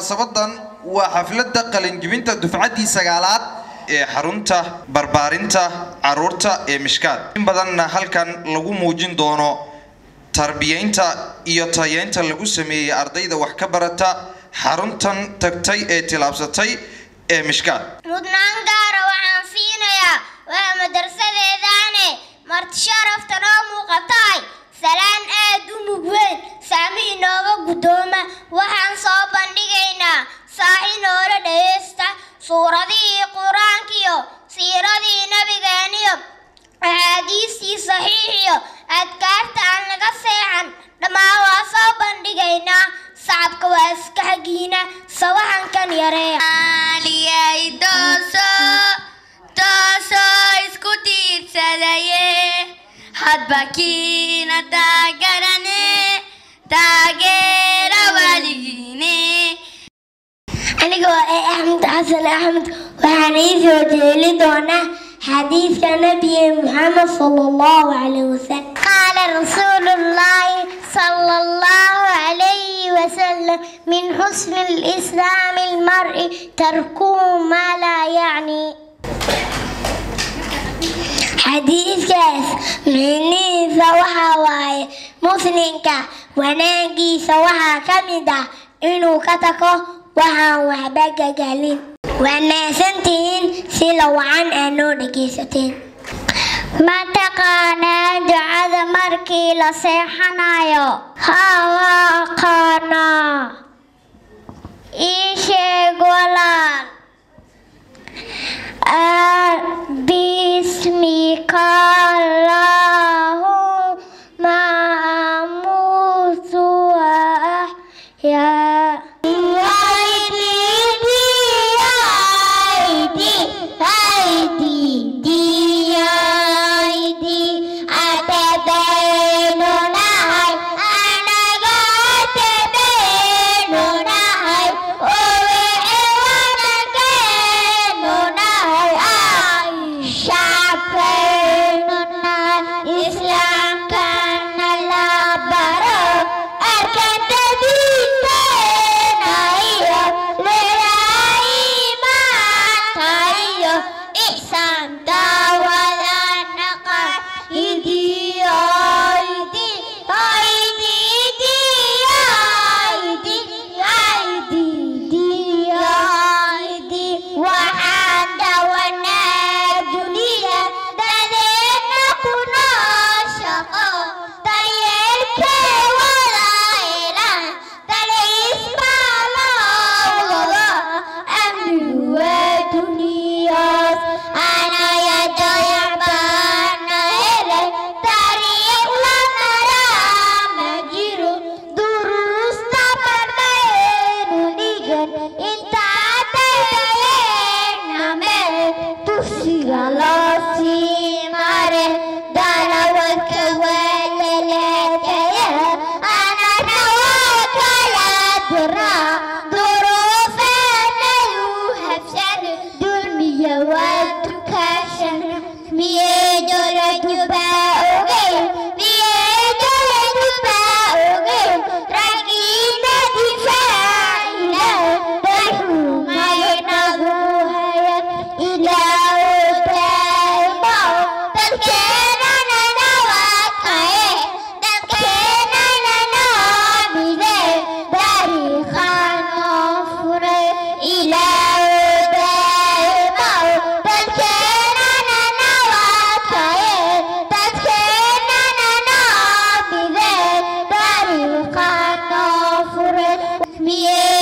munaasabadan waa xafladda qalin jibinta dufcadii sagaalaad ee xarunta barbaarinta caruurta ee Mishkaad in badanna halkan lagu muujin doono tarbiyeynta iyo tayeynta lagu sameeyay ardayda wax ka barata xaruntan tagtay ee tilaabsatay ee Mishkaad mudnaan gaar ah waxaan siinayaa waa madrasadeedaane marti sharaftan oo muuqatay salaan aad u mug weyn saami inooga guddooma waxaan soo bandhigaynaa saaxi noola dhageysta suuradii quraankiyo siiradii nabigeeniyo axaadiistii saxiixiyo adkaarta aan laga seexan dhammaan waa soo bandhigaynaa sacabka waa iska xagiina sawaxankan yareeya aliyay tooso isku tiirsadaye hadba kiina taageera waligiine aniga waa Axmed Xasan Axmed waxaan soo jeeli doonaa xadiiska nabiga Muhammad sallallahu alayhi wasallam qaala rasuulullaahi sallallahu alayhi wasallam min husni al-islaam al-mar'i tarkuhu ma la ya'ni xadiiskaas micnihiisa waxaa waaye muslimka wanaagiisa waxaa ka mid ah inuu ka tago waxaan waxba gagalin waa mahadsantihiin sida wacan aad noo dhegaysateen ma taqaanaa ducada markii la seexanayo haa waa aqaanaa ii sheeg walaal باسمك اللهم أموت وأحيا Yeah.